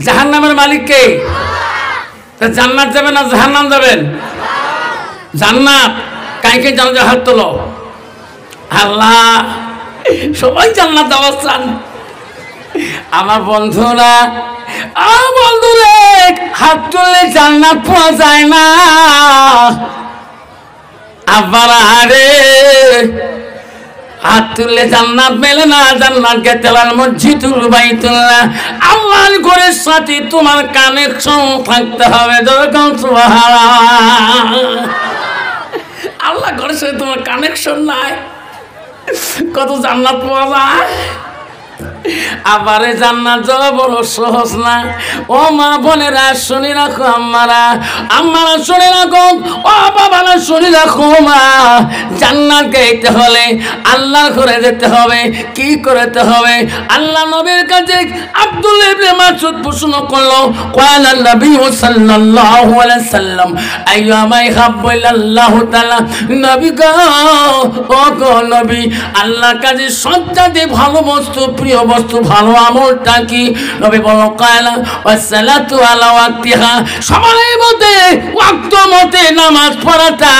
জাহান্নামের মালিক কে? জান্নাত যাবেন না জাহান্নাম যাবেন? জান্নাত। কাইকে জান্নাত হাত তোলো। আল্লাহ সবাই জান্নাত যাওয়ার চান। আমার বন্ধুরা, হাত তুললে জান্নাত পাওয়া যায় না। আবার আরে হাত তুললে জান্নাত মেলে না। জান্নাত গেতে মসজিদুল বাইতুল্লাহ আল্লাহর ঘরের সাথে তোমার কানেকশন থাকতে হবে। যখন সুবহানাল্লাহ, আল্লাহ ঘরের সাথে তোমার কানেকশন নাই, কত জান্নাত পাওয়া যায়? আবারে জান্নাত যাওয়া বড় সহজ না। ও মা বোনেরা শুনে রাখো, আম্মারা শুনে রাখো, ও বাবারা শুনে রাখো। মা জান্নাত গাইতে হলে আল্লাহর ঘরে যেতে হবে। কি করতে হবে? আল্লাহ নবীর কাছে আব্দুল্লাহ ইবনে মাসউদ প্রশ্ন করলো, ক্বালা নবী সাল্লাল্লাহু আলাইহি সাল্লাম আইয়ামা ইহাব্বু ইল্লাল্লাহু তাআলা। নবী গো, ও গো নবী, আল্লাহর কাছে সবচেয়ে ভালো বস্তু, প্রিয় বস্তু, ভালো আমলটা কি? নবী বলল, ক্বালা ওয়াসসালাতু আলা ওয়াক্তিহা। সময় মতে ওয়াক্ত মতে নামাজ পড়াটা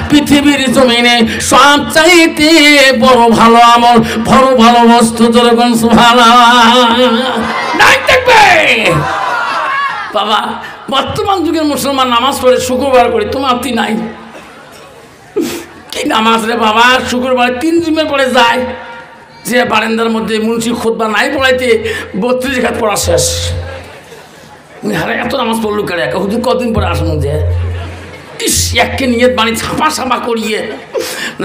পৃথিবীর জমিনে সবচাইতে বড় ভালো আমল, বড় ভালো বস্তু। যখন সুবহানাল্লাহ নাই থাকবে বাবা। বর্তমান যুগের মুসলমান নামাজ পড়ে শুক্রবার করে, তোমার নাই। কি নামাজ রে বাবা? শুক্রবার 3 জুমের পরে যায়, যে বারান্দার মধ্যে মুন্সি খুতবা নাই পড়াইতে 32 রাকাত পড়া শেষ। হারে এত নামাজ পড়লো কেড়ে হুজুর কদিন পরে আসুন যে ইস একে নিয়ে বাড়ি ছাপা ছাপা করিয়ে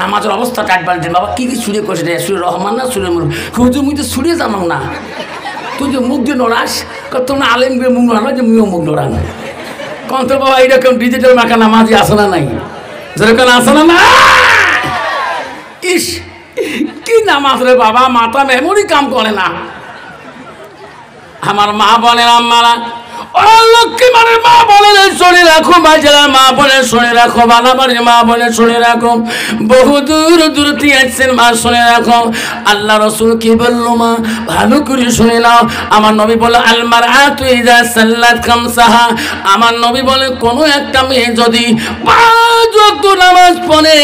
নামাজের অবস্থা টাইট বাড়িতে। বাবা কি কি সুরে করছে রে? সুরে রহমান না সুরে মুখ? হুজুর মুই তো সুরে জানাও না, তুই যে মুখ দিয়ে নড়াস, তোমরা আলেম গিয়ে মুখ নড়ানো, যে মুইও মুখ নড়ান। কন তো বাবা এইরকম ডিজিটাল মাখা নামাজি আসে না নাই? যেরকম আসে না না? ইস কি নামাজ রে বাবা, মাথা মেমোরি কাম করে না। আমার মা বলেন, আম্মারা, ও লক্ষ্মী মানের মা বলেন শুনে রাখো, বাজারের মা বলে শুনে রাখো, বানাবাড়ির মা বলে শুনে রাখো, বহু দূর দূর থেকে আসছেন মা শুনে রাখো। আল্লাহ রসুল কি বললো মা? ভালো করে শুনে নাও। আমার নবী বলে, আলমার আতু ইজা সাল্লাত খামসাহা। আমার নবী বলে, কোনো একটা মেয়ে যদি 5 ওয়াক্ত নামাজ পড়ে,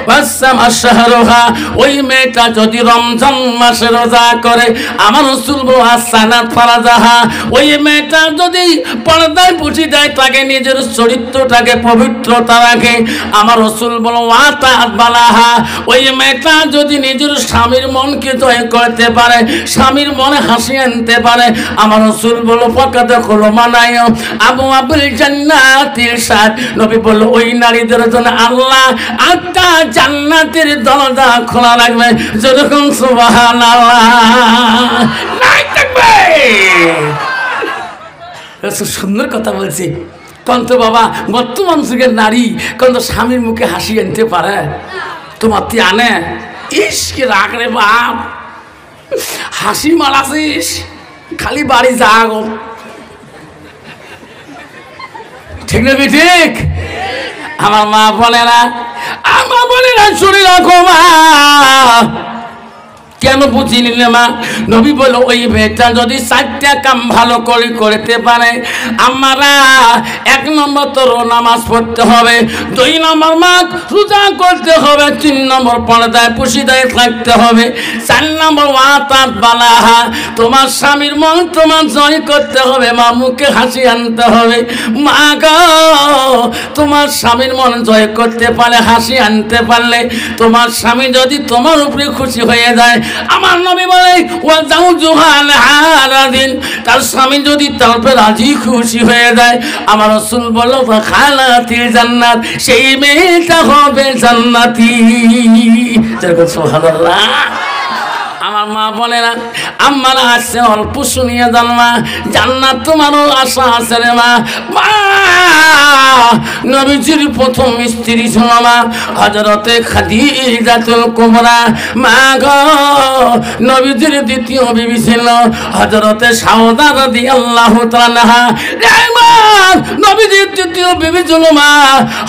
ওয়াসামা শাহরুহা, ওই মেয়েটা যদি রমজান মাসে রোজা করে, আমার রাসূল বলে হাসানাত ফারাজাহা, ওই মেয়েটা যদি পর্দায় পুষি দেয়, তাকে নিজের চরিত্রটাকে পবিত্রতা রাখে, আমার রাসূল বলে ওয়াতাত বালাহা, ওই মেয়েটা যদি নিজের স্বামীর মনকে জয় করতে পারে, স্বামীর মনে হাসি আনতে পারে, আমার রাসূল বলে ফাকাদ খুলু মানায় আবু আবুল জান্নাতির সাথ। নবী বলল, ওই নারীদের জন্য আল্লাহ 8টা জান্নাতের দরজা খোলা রাখবে। যখন সুবহানাল্লাহ নাই থাকবে। সুন্দর কথা বলছি। কন্ত বাবা, বর্তমান যুগের নারী কন্ত স্বামীর মুখে হাসি আনতে পারে? তোমার তুই আনে? ইস কি রাগ রে বাপ, হাসি মারাছিস, খালি বাড়ি যা গো। ঠিক না ঠিক? আমার মা বলে না, আমার বলে না, শুনে রাখো মা। কেন বুঝি নিলে মা? নবী বলল, ওই মেয়েটা যদি 4টা কাম ভালো করে করতে পারে, আমরা 1 নম্বর তোর নামাজ পড়তে হবে, 2 নম্বর মা রোজা করতে হবে, 3 নম্বর পর্দায় পুশিদায় থাকতে হবে, 4 নম্বর ওয়াতাত বালাহা, তোমার স্বামীর মন তোমার জয় করতে হবে, মা মুখে হাসি আনতে হবে। মা গো, তোমার স্বামীর মন জয় করতে পারলে, হাসি আনতে পারলে, তোমার স্বামী যদি তোমার উপরে খুশি হয়ে যায়, আমার নবী বলে তার স্বামী যদি তার উপরে রাজি খুশি হয়ে যায়, আমার রাসূল বলল খালাতিল জান্নাত, সেই মেয়েটা হবে জান্নাতি। সুবহানাল্লাহ। আমার মা বলে না, আমারা আসছে অল্প শুনিয়ে জানমা, জান্নাত তোমারও আশা আছে রে মা। নবীজির প্রথম স্ত্রী ছিল মা হযরতে খাদিজাতুল কুবরা। মা গো, নবীজির দ্বিতীয় বিবি ছিল হযরতে সাউদা রাদিয়াল্লাহু তাআলা। নবীজির তৃতীয় বিবি ছিল মা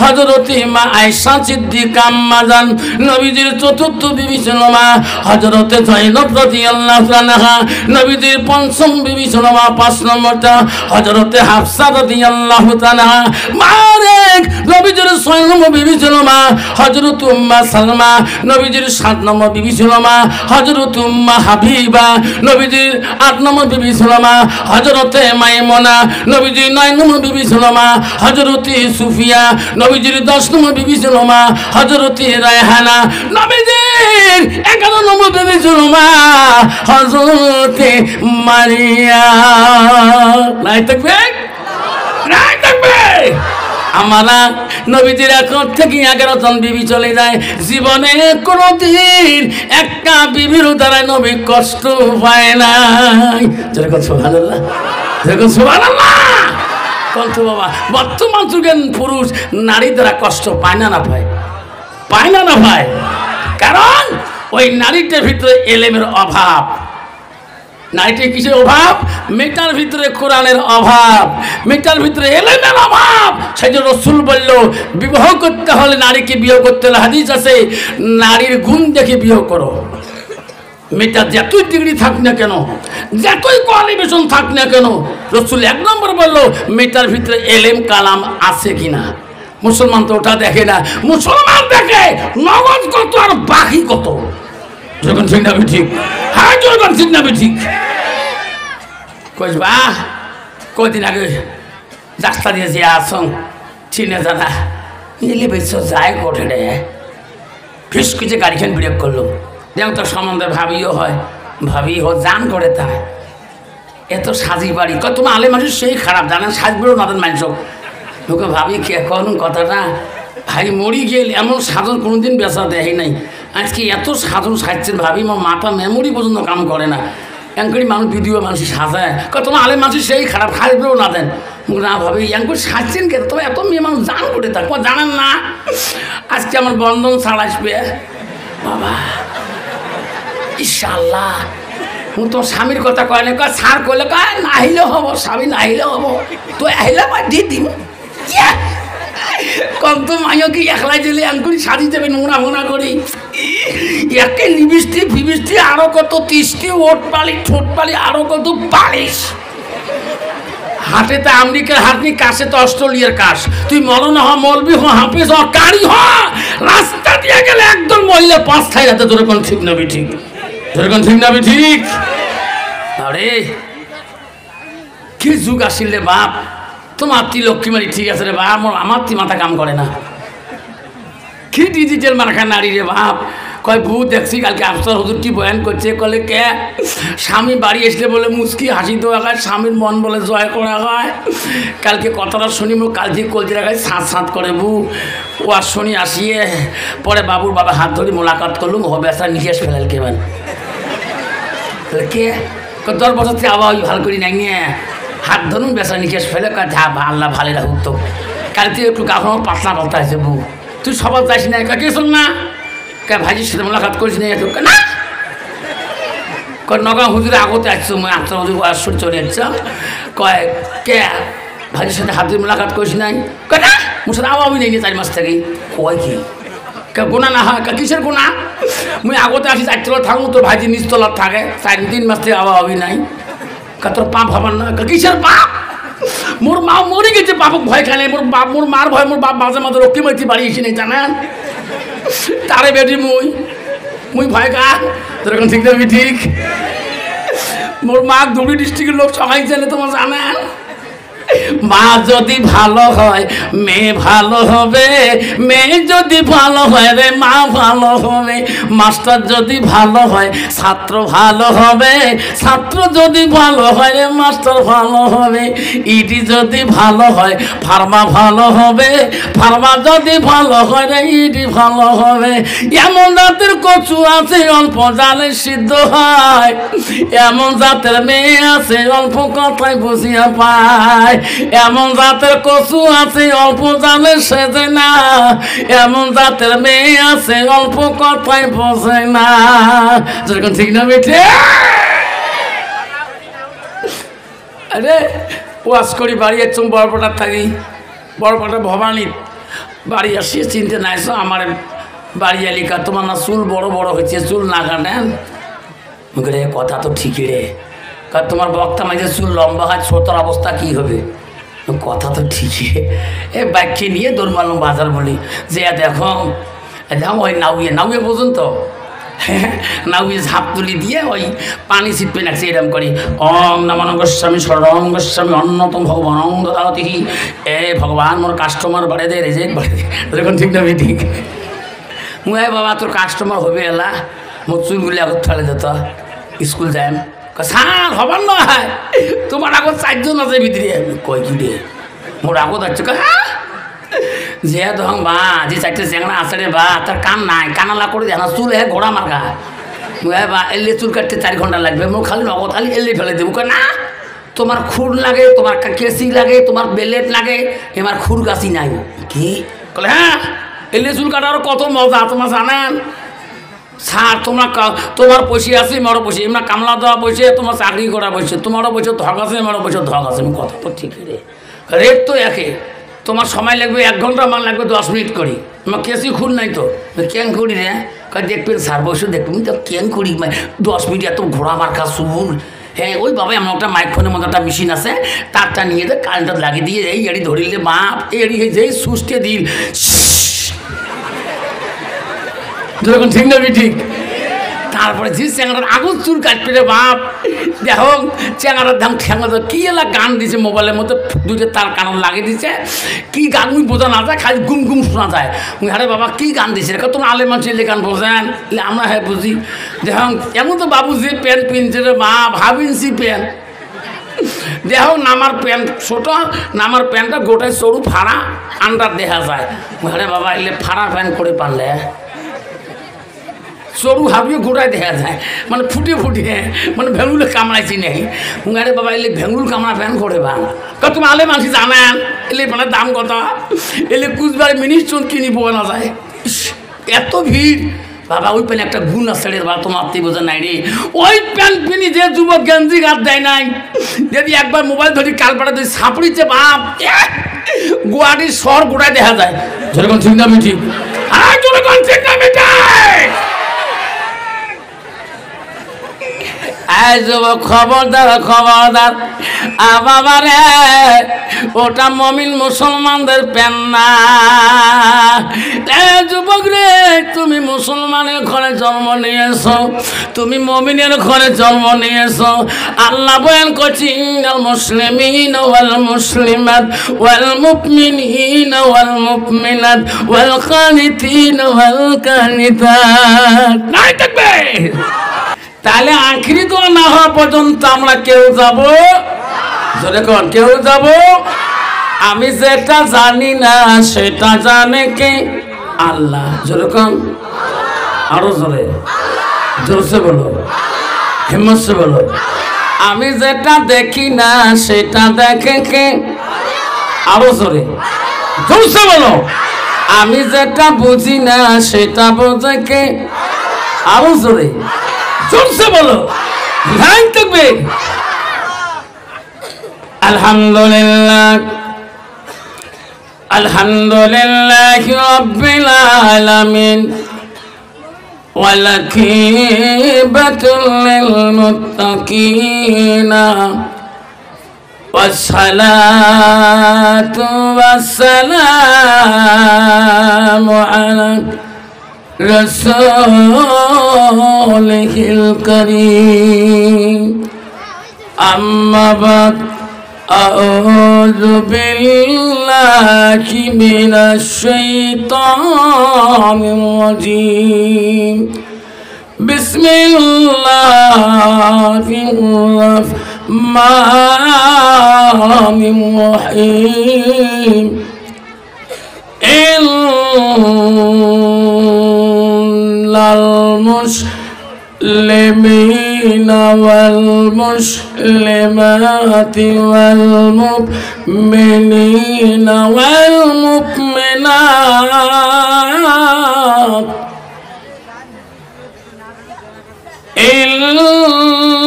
হযরতে মা আয়েশা সিদ্দিকা আম্মা জান। নবীজির চতুর্থ বিবি ছিল মা হযরতে জয়নব রাদিয়াল্লাহু তাআলা, নবীজির পঞ্চম বিবি ছিল মা, 5 নম্বরটা হযরতে হাফসা রাদিয়াল্লাহু তাআলা, মারেক নবীজির 6 নম্বর বিবি ছিল মা হযরত উম্মে সালমা, নবীজির 7 নম্বর বিবি ছিল মা হযরত উম্মে হাবিবা, নবীজির 8 নম্বর বিবি ছিল মা হযরতে মাইমুনা, নবীজির 9 নম্বর বিবি ছিল মা হযরতে সুফিয়া, নবীজির 10 নম্বর বিবি ছিল মা হযরতে রায়হানা, নবীজির 11 নম্বর বিবি ছিল মা হযরতে মারিয়া। নাই থাকবে, নাই থাকবে। আমরা নবীজির এখন থেকে 11 জন বিবি চলে যায়, জীবনে কোনদিন একটা বিবির দ্বারা নবী কষ্ট পায় নাই। যেরকম সুবহানাল্লাহ, যেরকম সুবহানাল্লাহ। কত বাবা, বর্তমান যুগের পুরুষ নারী দ্বারা কষ্ট পায় না, না পায়, পায় না, না পায়। কারণ ওই নারীটার ভিতরে এলেমের অভাব। নারীটির কিসের অভাব? মেয়েটার ভিতরে কোরআনের অভাব, মেয়েটার ভিতরে এলেমের অভাব। সেই জন্য রাসূল বলল, বিবাহ করতে হলে নারীকে বিয়ে করতে হলে হাদিস আছে, নারীর গুণ দেখে বিয়ে করো। মেয়েটা যতই ডিগ্রি থাক না কেন, যতই কোয়ালিফিকেশন থাক না কেন, রাসূল 1 নম্বর বলল মেয়েটার ভিতরে এলেম কালাম আছে কিনা। মুসলমান তো ওটা দেখে না, মুসলমান দেখে নগদ কত আর বাকি কত। যখন ঠিক না ঠিক, হ্যাঁ যখন ঠিক না ঠিক। কইবা কদিন আগে রাস্তা দিয়ে যে আসং চিনে জানা নিলে বেশ যায় কোঠে রে, ফিসকুচে গাড়িখান ব্রেক করলো, যেমন তোর সম্বন্ধে ভাবিও হয়, ভাবি হো জান করে তা এত সাজি বাড়ি কত তোমার আলে মানুষ সেই খারাপ জানেন, সাজবেও না মানুষ। তোকে ভাবি কে কোন কথাটা ভাই মরি গেলে এমন সাধন কোনোদিন বেচা দেয় নাই, আজকে এত সাধন সাজছেন ভাবি আমার মাথা মেমোরি পর্যন্ত কাম করে না। এমনি মানুষ ভিডিও মানুষ সাজায়, তোমার আলে মানুষ সেই খারাপ খাইবেও না দেন না ভাবি এমন সাজছেন কে, তবে এত মেয়ে মানুষ জান করে থাকবো জানেন না। আজকে আমার বন্ধন ছাড় আসবে বাবা ইনশাআল্লাহ। তোর স্বামীর কথা কয় না, কয় সার করলে কয় না আহিলেও হব, স্বামী না আহিলেও হব, তো আহিলে দিয়ে দিন। কত মাইও কি একলাই দিলে এমনি সাজি দেবে নোংরা মোনা করি, একে লিপস্টিক ফিবিস্টিক আরো কত তিষ্টি, ওট পালি ঠোঁট পালি আরো কত পালিশ। হাটে তো আমেরিকার হাট নি, কাছে তো অস্ট্রেলিয়ার কাশ। তুই মৌলানা হ, মৌলবি হ, হাফেজ হ, কারি হ, রাস্তা দিয়ে গেলে একদম মহিলা 5 খাই যাতে তোর কোন ঠিক না ঠিক, তোর কোন ঠিক না ঠিক। আরে কি যুগ আসিল রে বাপ, তোমার তি লক্ষ্মীমারি ঠিক আছে রে বাপ, আমার তি মাথা কাম করে না। কি ডিজিটাল মার্কা নারী রে বাপ। কয় বউ দেখছি কালকে আফসার হুজুর কি বয়ান করছে, কলে কে স্বামী বাড়ি আসলে বলে মুচকি হাসি দেওয়া হয়, স্বামীর মন বলে জয় করা হয়। কালকে কথাটা শুনি মো কাল থেকে কলতে রাখায় সাঁত সাঁত করে বউ ও আর শুনি আসিয়ে পরে বাবুর বাবা হাত ধরে মোলাকাত করলুম, হবে আসা নিকেশ ফেলাল কেবেন কে 10 বছর থেকে আবার ওই ভালো করি নাই নিয়ে হাত ধরুন বেসা নিকেশ ফেলে যা আল্লাহ ভালো রাখুক। তো কাল থেকে একটু গাফা পাতলা পাতলা আছে বউ, তুই সবার যাইস না কে শোন না, কে ভাইজির সাথে মোলাকাত করিস না না নগা হুজুরে আগতে আসছো, মই আফসার হুজুর আসর চলে যাচ্ছ, কয় কে ভাইজির সাথে হাত ধরে মোলাকাত করিস নাই, কয় না মোর সাথে আবার আমি নেই 4 মাস থেকে। কয় কি কে গোনা না হয়, কিসের গোনা, মুই আগতে আসি 4 তলা থাকবো, তোর ভাইজি নিচ তলার থাকে 4-3 মাস থেকে আবার হবি নাই। তোর পাপ হবার না, কিসের পাপ, মোর মা মরে গেছে বাপক ভয় খায়, মোর বাপ মোর মার ভয়, মোর বাপ মাঝে মাঝে রক্ষী মাইতি বাড়ি এসে নেই জানেন, তারে বেটি মুই ভয় খা, তোর এখন ঠিক যাবি ঠিক। মোর মা ধুবড়ি ডিস্ট্রিক্টের লোক সবাই জানে তোমার জানেন। মা যদি ভালো হয় মেয়ে ভালো হবে, মেয়ে যদি ভালো হয় রে মা ভালো হবে, মাস্টার যদি ভালো হয় ছাত্র ভালো হবে, ছাত্র যদি ভালো হয় রে মাস্টার ভালো হবে, ইডি যদি ভালো হয় ফার্মা ভালো হবে, ফার্মা যদি ভালো হয় রে ইডি ভালো হবে। এমন জাতের কচু আছে অল্প জালে সিদ্ধ হয়, এমন জাতের মেয়ে আছে অল্প কথায় বুঝিয়া পায়, এমন জাতের কচু আছে অল্প জালে সেজে না, এমন জাতের মেয়ে আছে অল্প কথায় বোঝে না। যেরকম ঠিক না বেঠে। আরে ওয়াজ করি বাড়ি আসছুম বরপাটার থাকি, বরপাটা ভবানী বাড়ি আসিয়ে চিনতে নাইছো আমার বাড়ি এলিকা, তোমার না চুল বড় বড় হয়েছে, চুল না কাটেন মুখে রে কথা তো ঠিকই রে, কারণ তোমার বক্তা মাঝে চুল লম্বা হয়, ছোটর অবস্থা কী হবে? কথা তো ঠিকই। এ বাইককে নিয়ে দৌড় মারলাম বাজার বলি যে দেখো ওই নাউয়ে পর্যন্ত নাউয়ে ঝাঁপ তুলি দিয়ে ওই পানি ছিটপে নাকছে এরম করি ওম নমঃ গোস্বামী শরণং গোস্বামী অন্যতম ভগবানং দদাতি। এ ভগবান মোর কাস্টমার বাড়ে দে, রেজেক্ট বাড়ে দে, এরকম ঠিক না ঠিক? মুয়ে বাবা তোর কাস্টমার হবে এলা, মোর চুলগুলি আগত ফেলে দিত, স্কুল যাই স্যার হবার নয়, তোমার আগত 4 জন আছে ভিতরে। কই কি রে মোর আগত আছে? হ্যাঁ যে ধং বা যে 4টে চ্যাংড়া আছে রে বা, তার কান নাই, কানালা করে দেয় না, চুল হে ঘোড়া মার্কা। বা এলে চুল কাটতে 4 ঘন্টা লাগবে, মোর খালি নগদ খালি এলে ফেলে দেবো। না তোমার খুর লাগে, তোমার কেসি লাগে, তোমার বেলেট লাগে, এবার খুর গাছি নাই কি? বলে হ্যাঁ এলে চুল কাটার কত মজা তোমার জানেন স্যার? তোমার পয়সা আছে, আমারও পয়সা, এমরা কামলা দেওয়া পয়সা, তোমার চাকরি করা পয়সা, তোমারও পয়সা ধক আছে, আমারও পয়সা ধক আছে। কথা তো ঠিকই রে, রেট তো একে। তোমার সময় লাগবে 1 ঘন্টা, আমার লাগবে 10 মিনিট করি। আমার কেসি খুন নাই তো কেন করি রে? দেখবেন স্যার বসে দেখবেন তো কেন করি 10 মিনিট এত ঘোড়া মার্কা চুল। হ্যাঁ ওই বাবা আমার একটা মাইক্রোফোনের মতো একটা মেশিন আছে, তারটা নিয়ে দে কারেন্টটা লাগিয়ে দিয়ে এই এড়ি ধরিলে বাপ এড়ি যেই সুস্থে দিল যখন ঠিক না ঠিক। তারপরে যে চ্যাংড়ার আগুন চুল কাটবে রে বাপ, দেখো চ্যাংড়ার দাম ঠ্যাংরা কি এলা গান দিছে মোবাইলের মধ্যে, 2টে তার কারণ লাগিয়ে দিছে, কি গান মুই বোঝা না যায়, খালি গুম গুম শোনা যায়। আরে বাবা কি গান দিছে রেখা, তোমার আলে মানুষ এলে গান বোঝেন? আমরা হ্যাঁ বুঝি। দেখো এমন তো বাবু যে প্যান্ট পিনছে রে বাপ, 1/2 ইঞ্চি প্যান্ট। দেখো নামার প্যান্ট ছোট, নামার প্যান্টটা গোটায় সরু ফাড়া আন্ডার দেখা যায়। আরে বাবা এলে ফাড়া প্যান্ট করে পারলে সরু হাবিয়ে গোটায় দেখা যায়, মানে ফুটে ফুটে, মানে ভেঙুলে কামড়াইছি নেই। আরে বাবা এলে ভেঙুল কামড়া প্যান করে বা, তুমি আলে মানুষ জানেন এলে মানে দাম কত? এলে কুচবার মিনিট চোন কিনিব না যায়, এত ভিড়। বাবা ওই প্যান্ট একটা গুণ আছে রে বাবা, তোমার বোঝা নাই রে। ওই প্যান্ট পিনি যে যুবক গেঞ্জি গাছ দেয় নাই, যদি একবার মোবাইল ধরি কালপাটা ধরি ছাপড়িছে বাপ, গুয়াহাটির শহর গোটায় দেখা যায়। যেরকম ঠিক না ঠিক? আর যেরকম ঠিক না মিঠাই খবরদার খবরদার বাবা রে, ওটা মমিন মুসলমানদের প্যান না। যুবক রে তুমি মুসলমানের ঘরে জন্ম নিয়েছ, তুমি মমিনের ঘরে জন্ম নিয়েছ। আল্লাহ বয়ান করছি ইন্নাল মুসলিমিন ওয়াল মুসলিমাত ওয়াল মুমিনিন ওয়াল মুমিনাত ওয়াল কানিতিন ওয়াল কানিতাত। নাই থাকবে তাহলে আখিরি দোয়া না হওয়া পর্যন্ত আমরা কেউ যাব জোরে কোন কেউ যাব? আমি যেটা জানি না সেটা জানে কে? আল্লাহ। জোরে কোন, আরো জোরে, জোরসে বলো, হিম্মত সে বলো। আমি যেটা দেখি না সেটা দেখে কে? আরো জোরে, জোরসে বলো। আমি যেটা বুঝি না সেটা বোঝে কে? আরো জোরে, জোরসে বলো। ধ্যান থাকবে। আলহামদুলিল্লাহ আলহামদুলিল্লাহ রাব্বিল আলামিন ওয়াল আকিবাতুল লিল মুত্তাকিন ওয়াসসালাতু ওয়াসসালামু আলা রাসূলিল কারীম। আম্মা বাদ, আউযু বিল্লাহি মিনাশ শাইতানির রাজীম। বিসমিল্লাহির রাহমানির রাহিম। ইন্নাল মুসলিমিনা ওয়াল মুসলিমাতি ওয়াল মুমিনিনা ওয়াল মুমিনাত ইন্নাল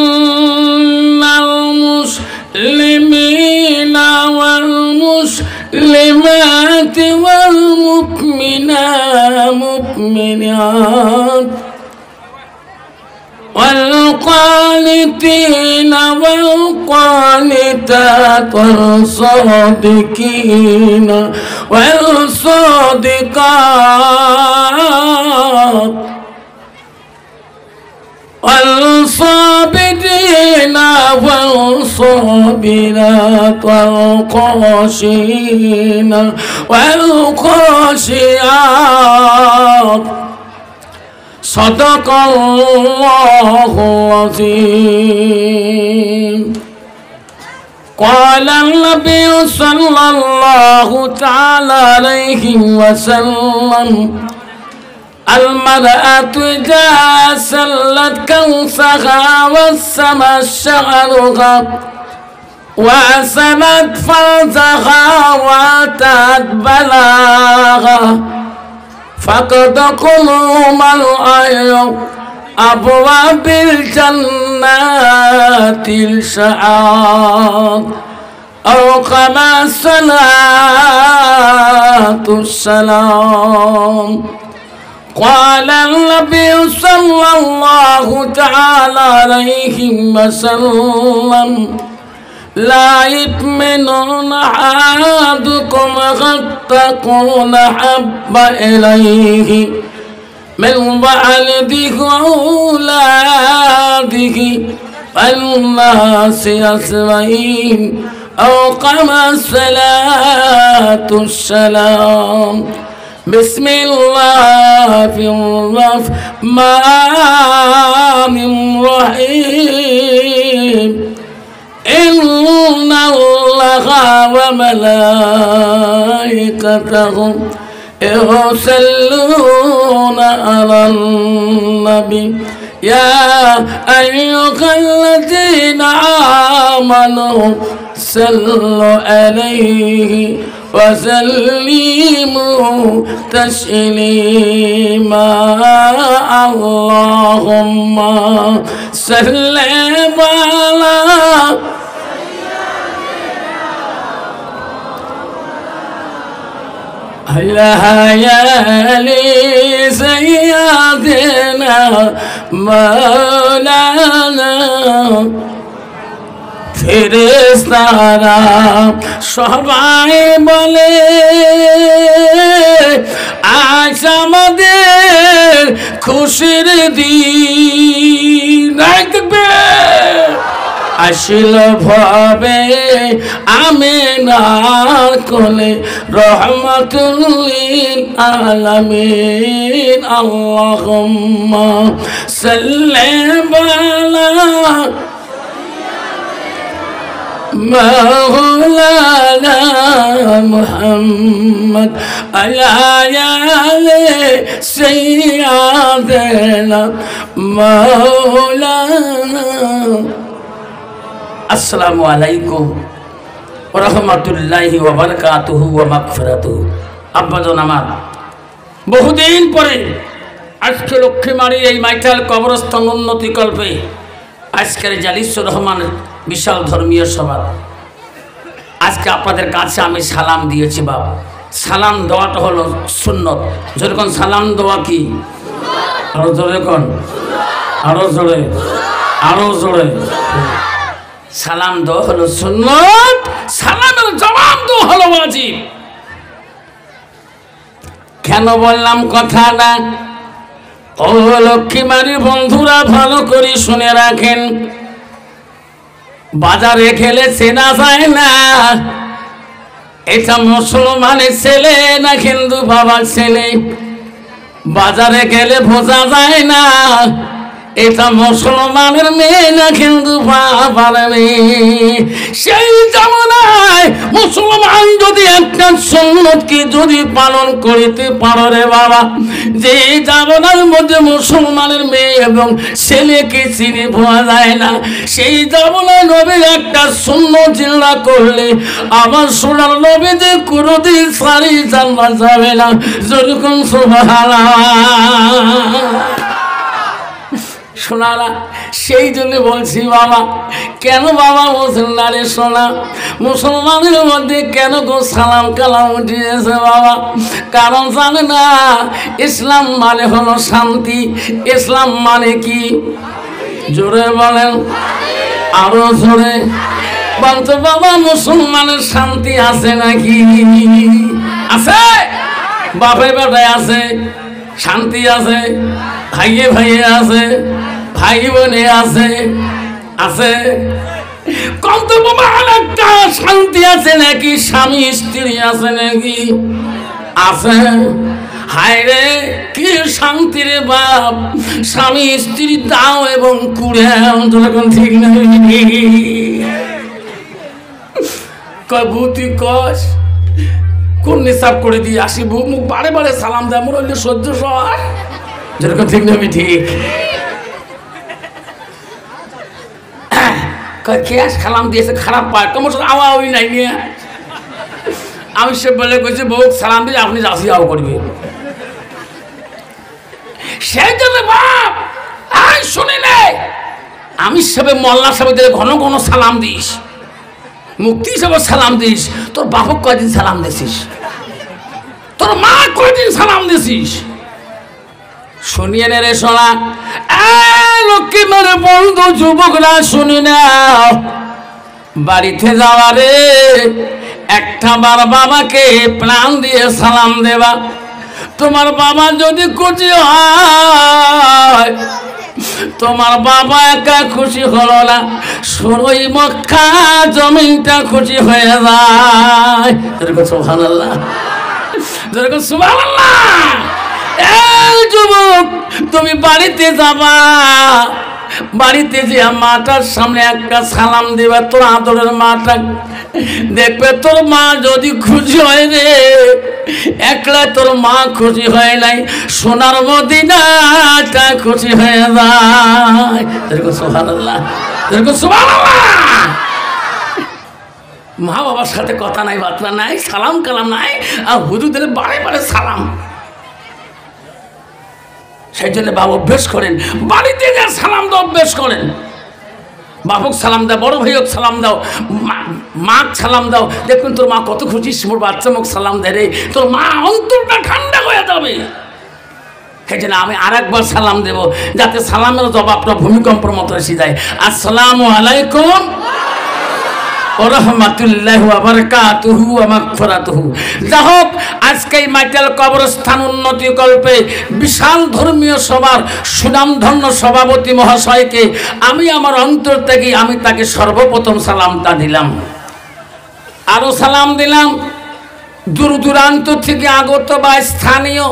মুসলিমিনা ওয়াল মুসলিমাতি ওয়াল মুমিনাত والقانتين والقانتات والصادقين والصادقات والصابرين والصابرات والخاشعين والخاشعات صدق الله العظيم. قال النبي صلى الله تعالى عليه وسلم المرأة إذا سلت كوسها وسمت شعرها وأسنت فرجها وأتت بلاغها فقد قلوم العين أبواب الجنات الشعاب أو كما صلاة السلام. قال النبي صلى الله تعالى عليه وسلم لا يؤمن أحدكم حتى تكون أحب إليه من والده وأولاده والناس أجمعين أو كما صلاة السلام. بسم الله الرحمن الرحيم. إن الله وملائكته يصلون على النبي يا أيها الذين آمنوا صلوا عليه وسلموا تسليما. اللهم صل على ليالي سيدنا مولانا ফেরেশতারা সবাই বলে আজ আমাদের খুশির দিন দেখবে আসিল ভাবে আমিনার কোলে রহমাতুল আলামিন। আল্লাহুম্মা সাল্লি আলা مولانا محمد على آل سيدنا مولانا। السلام عليكم ورحمة الله وبركاته ومغفرته। আব্বাজান আমার বহুদিন পরে আজকে লক্ষ্মীমারীর এই মাইঠাল কবরস্থান উন্নতি কল্পে আজকের জালিসুর রহমানের বিশাল ধর্মীয় সভা। আজকে আপনাদের কাছে আমি সালাম দিয়েছি বাবা। সালাম দেওয়াটা হলো সুন্নত। যেরকম সালাম দেওয়া কি আরো জোরে কোন আরো জোরে আরো জোরে সালাম দেওয়া হলো সুন্নত, সালামের জবাব দেওয়া হলো ওয়াজিব। কেন বললাম কথাটা? ও লক্ষ্মীমারীর বন্ধুরা ভালো করে শুনে রাখেন। বাজারে গেলে চেনা যায় না এটা মুসলমানের ছেলে না হিন্দু বাবার ছেলে। বাজারে গেলে বোঝা যায় না এটা মুসলমানের মেয়ে না হিন্দু বাবার মেয়ে। সেই জামানায় মুসলমান যদি একটা সুন্নতকে যদি পালন করিতে পারো রে বাবা, যে জামানার মধ্যে মুসলমানের মেয়ে এবং ছেলেকে চিনি পাওয়া যায় না, সেই জামানায় নবীর একটা সুন্নত জিল্লা করলে আমার সোনার নবীতে কোনোদিন সারি জান্নাত যাবে না। যেরকম সুবহানাল্লাহ শোনারা। সেই জন্য বলছি বাবা, কেন বাবা মুসলমানের শোনা মুসলমানের মধ্যে কেন গো সালাম কালাম উঠিয়েছে বাবা? কারণ জানে না ইসলাম মানে হলো শান্তি। ইসলাম মানে কি? জোরে বলেন, আরো জোরে বলতো। বাবা মুসলমানের শান্তি আছে নাকি? আছে? বাপে বেটায় আছে, শান্তি আছে, ভাইয়ে ভাইয়ে আছে, ভাই বোনে আছে, আছে। কত বাবা একটা শান্তি আছে নাকি? স্বামী স্ত্রী আছে নাকি? আছে। হায় রে কি শান্তি রে বাপ, স্বামী স্ত্রী দাও এবং কুড়ে যখন ঠিক নেই কবুতি কস কোন নিসাব করে দিয়ে আসি, মুখ বারে বারে সালাম দেয়, মোর হইলে সহ্য সয় যেরকম ঠিক নেই ঠিক। কে সালাম দিয়েছে খারাপ পায়, তোমার সাথে আওয়া ওই নাই নিয়ে আমি সে বলে কইছে বউ সালাম দিয়ে আপনি যাচ্ছি আও করবে। সেই জন্য বাপ আই শুনি নাই, আমি সেবে মোল্লা সাহেব দিলে ঘন ঘন সালাম দিস, মুক্তি হিসাবে সালাম দিস, তোর বাপক কয়দিন সালাম দিছিস, তোর মা কয়দিন সালাম দিছিস? শুনিয়ে নে রে সোনা, লক্ষ্মী মেরে বন্ধু যুবকরা শুনি না, বাড়িতে যাওয়া রে একটা বার বাবাকে প্রাণ দিয়ে সালাম দেবা। তোমার বাবা যদি খুশি হয়, তোমার বাবা একা খুশি হলো না, সরই মক্কা জমিনটা খুশি হয়ে যায়। সুবহানাল্লাহ, সুবহানাল্লাহ। এই যুবক তুমি বাড়িতে যাবা, বাড়িতে যে মাটার সামনে একটা সালাম দিবা, তোর আদরের মাটা দেখবে, তোর মা যদি খুশি হয় রে, একলা তোর মা খুশি হয় নাই, সোনার মদিনাটা খুশি হয়ে যায়। সুবহানাল্লাহ, সুবহানাল্লাহ। মা বাবার সাথে কথা নাই, বার্তা নাই, সালাম কালাম নাই, আর হুজুরদের বারে বারে সালাম। সেই জন্য বাবা অভ্যেস করেন, বাড়িতে যা সালাম দাও অভ্যেস করেন। বাপক সালাম দাও, বড় ভাইক সালাম দাও, মাক সালাম দাও, দেখুন তোর মা কত খুশি, মোর বাচ্চা মুখ সালাম দেয় রে, তোর মা অন্তরটা ঠান্ডা হয়ে যাবে। সেই জন্য আমি আর একবার সালাম দেব, যাতে সালামের জবাবটা ভূমিকম্পের মতো এসে যায়। আসসালামু আলাইকুম ওয়া রাহমাতুল্লাহি ওয়া বারাকাতুহু ওয়া মাগফিরাতুহু। যাই হোক, আজকে এই মাইকেল কবরস্থান উন্নতি কল্পে বিশাল ধর্মীয় সভার সুনামধন্য সভাপতি মহাশয়কে আমি আমার অন্তর থেকে আমি তাকে সর্বপ্রথম সালামটা দিলাম। আরও সালাম দিলাম দূর দূরান্ত থেকে আগত বা স্থানীয়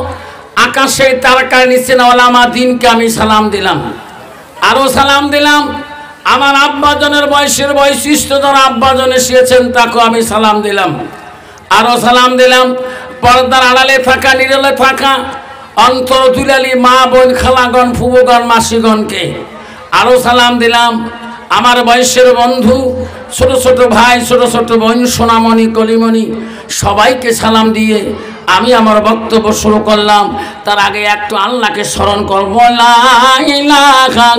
আকাশে তারকার নিচে ওলামা দিনকে আমি সালাম দিলাম। আরও সালাম দিলাম আমার আব্বাজনের বয়সের বৈশিষ্ট্য যারা আব্বাজন এসেছেন তাকে আমি সালাম দিলাম। আরও সালাম দিলাম পর্দার আড়ালে থাকা, নিরলে থাকা অন্তর দুলালি মা বোন খালাগণ ফুবগণ মাসিগণকে। আরও সালাম দিলাম আমার বয়সের বন্ধু, ছোট ছোট ভাই, ছোট ছোট বোন, সোনামণি কলিমণি, সবাইকে সালাম দিয়ে আমি আমার বক্তব্য শুরু করলাম। তার আগে একটু আল্লাহকে স্মরণ করব। লা ইলাহা ইল্লাল্লাহ,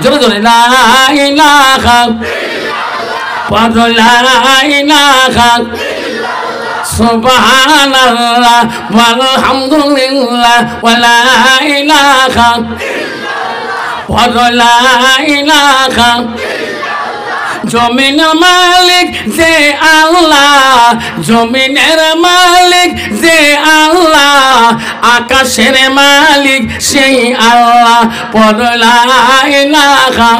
জোরে জোরে লা ইলাহা ইল্লাল্লাহ, লা ইলাহা ইল্লাল্লাহ, সুবহানাল্লাহ ওয়ালহামদুলিল্লাহ ওয়া লা ইলাহা ইল্লাল্লাহ, লা ইলাহা জমিনের মালিক যে আল্লাহ, জমিনের মালিক যে আল্লাহ, আকাশের মালিক সেই আল্লাহ। পড়ো লা ইলাহা ইল্লাল্লাহ,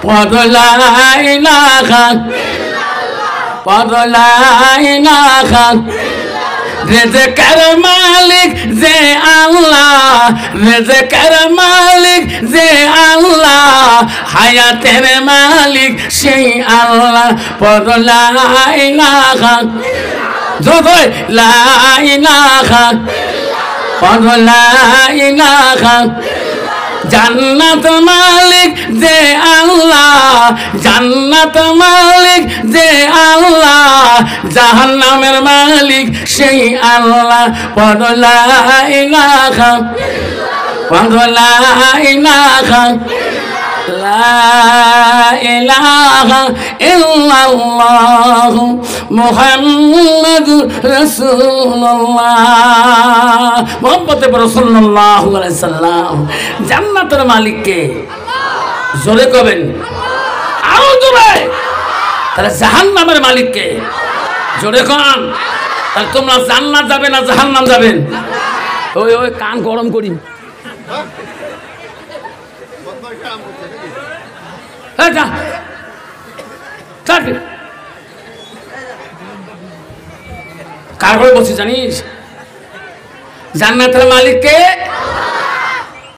পড়ো লা ইলাহা ইল্লাল্লাহ, পড়ো লা ইলাহা রিজকের মালিক যে আল্লাহ, রিজকের মালিক যে আল্লাহ, হায়াতের মালিক সেই আল্লাহ। পড়ো লা ইলাহা ইল্লাল্লাহ, লা ইলাহা ইল্লাল্লাহ, পড়ো লা ইলাহা জান্নাত মালিক যে আল্লাহ, জান্নাত মালিক যে আল্লাহ, জাহান্নামের মালিক সেই আল্লাহ। পড়ো লা ইলাহা ইল্লাল্লাহ, পড়ো লা ইলাহা ইল্লাল্লাহ, লা ইলাহা ইল্লাল্লাহু মুহাম্মাদুর রাসূলুল্লাহ। মুহাম্মদে রাসূলুল্লাহু আলাইহি সাল্লাম। জান্নাতের মালিক কে? জোরে কবেন, আরো জোরে। তাহলে জাহান্নামের মালিক কে? জোরে কন। তাহলে তোমরা জান্নাত যাবে না জাহান্নাম যাবেন? ওই ওই কান গরম করি। কার ঘরে বসে জানিস? জান্নাতের মালিক কে?